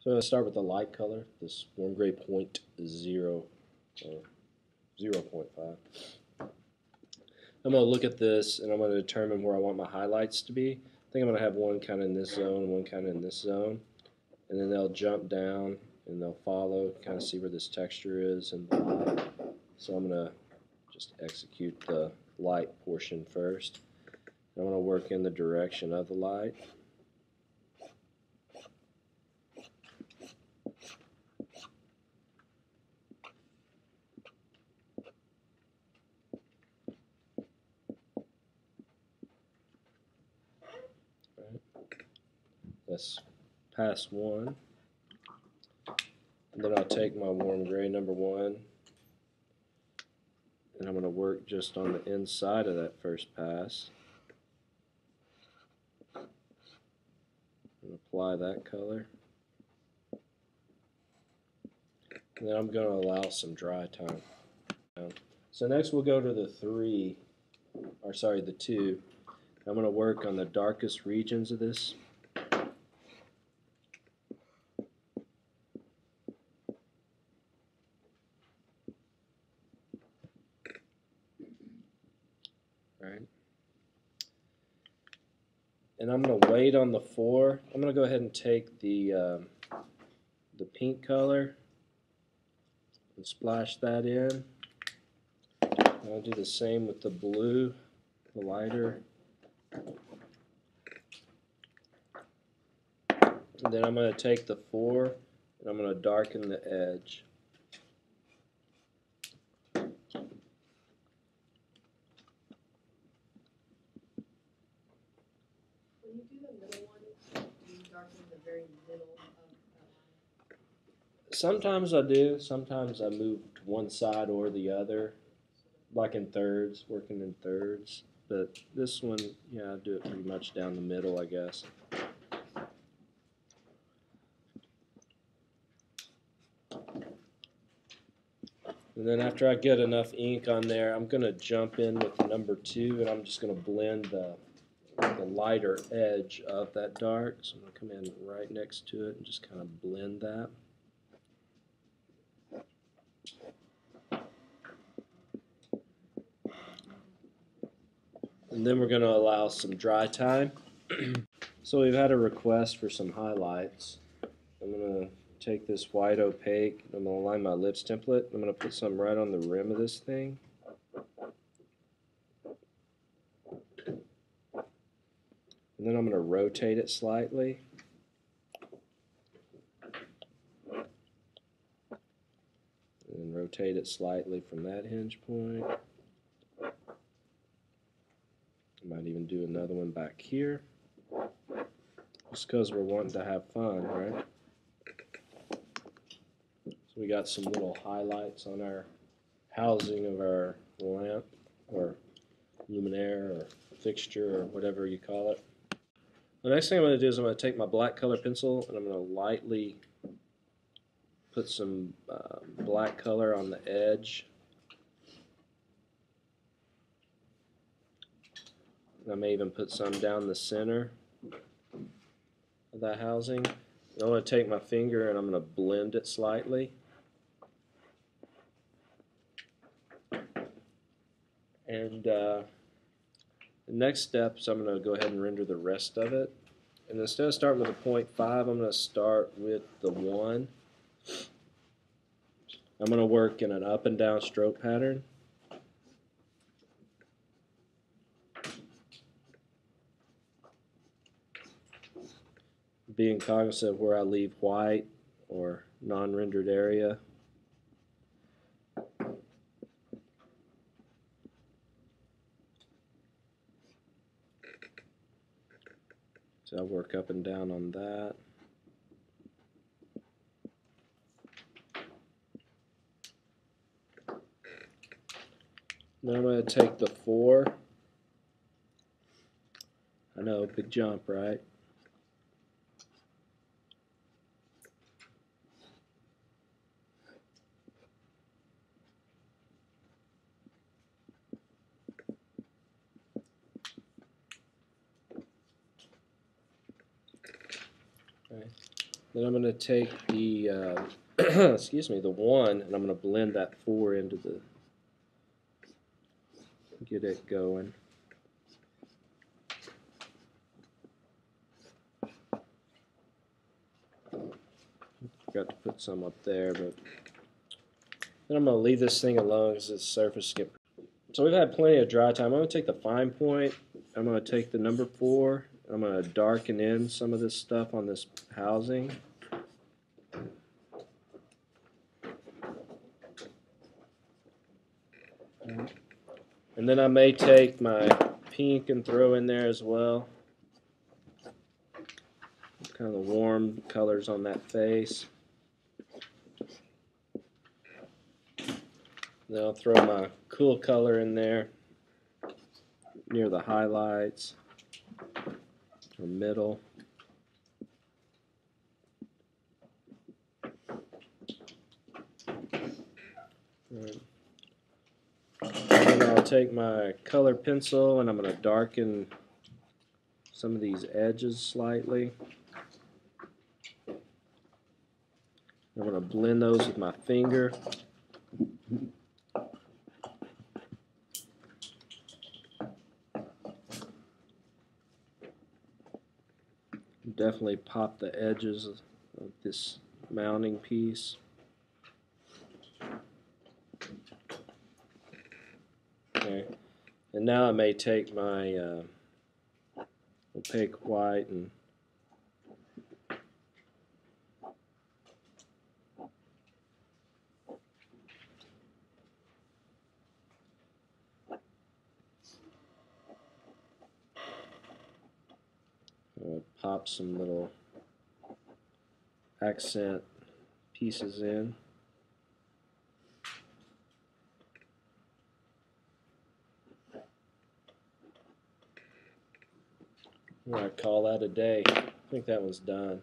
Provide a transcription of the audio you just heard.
So I'm going to start with the light color, this warm gray 0.0 or 0.5. I'm going to look at this and I'm going to determine where I want my highlights to be. I think I'm going to have one kind of in this zone, one kind of in this zone, and then they'll jump down and they'll follow, kind of see where this texture is in the light. So I'm going to just execute the light portion first. I'm going to work in the direction of the light. That's pass one. And then I'll take my warm gray number 1 and I'm going to work just on the inside of that first pass and apply that color. And then I'm going to allow some dry time. So next we'll go to the 2. I'm going to work on the darkest regions of this. Right. And I'm going to wait on the 4. I'm going to go ahead and take the pink color and splash that in. I'll do the same with the blue, the lighter. And then I'm going to take the 4 and I'm going to darken the edge. When you do the middle one, do you darken the very middle of the line? Sometimes I do. Sometimes I move to one side or the other, like in thirds, working in thirds. But this one, yeah, I do it pretty much down the middle, I guess. And then after I get enough ink on there, I'm going to jump in with the number 2, and I'm just going to blend the lighter edge of that dark. So I'm going to come in right next to it and just kind of blend that. And then we're going to allow some dry time. So we've had a request for some highlights. I'm going to take this white opaque, I'm going to line my lips template. I'm going to put some right on the rim of this thing. And then I'm going to rotate it slightly. And then rotate it slightly from that hinge point. I might even do another one back here. Just because we're wanting to have fun, right? So we got some little highlights on our housing of our lamp or luminaire or fixture or whatever you call it. The next thing I'm going to do is I'm going to take my black color pencil and I'm going to lightly put some black color on the edge. And I may even put some down the center of that housing. And I'm going to take my finger and I'm going to blend it slightly. And the next step is I'm going to go ahead and render the rest of it. And instead of starting with a 0.5, I'm going to start with the 1. I'm going to work in an up and down stroke pattern. Being cognizant of where I leave white or non-rendered area. So I'll work up and down on that. Now I'm going to take the 4. I know, big jump, right? Okay. Then I'm going to take the excuse me, the 1, and I'm going to blend that 4 into the, get it going. Forgot to put some up there, but then I'm going to leave this thing alone because its surface get. So we've had plenty of dry time. I'm going to take the fine point. I'm going to take the number 4. I'm going to darken in some of this stuff on this housing. And then I may take my pink and throw in there as well. Kind of the warm colors on that face. Then I'll throw my cool color in there near the highlights or middle. And then I'll take my color pencil and I'm going to darken some of these edges slightly. I'm going to blend those with my finger. Definitely pop the edges of this mounting piece. Okay, and now I may take my opaque white and pop some little accent pieces in. I'm going to call that a day. I think that one's done.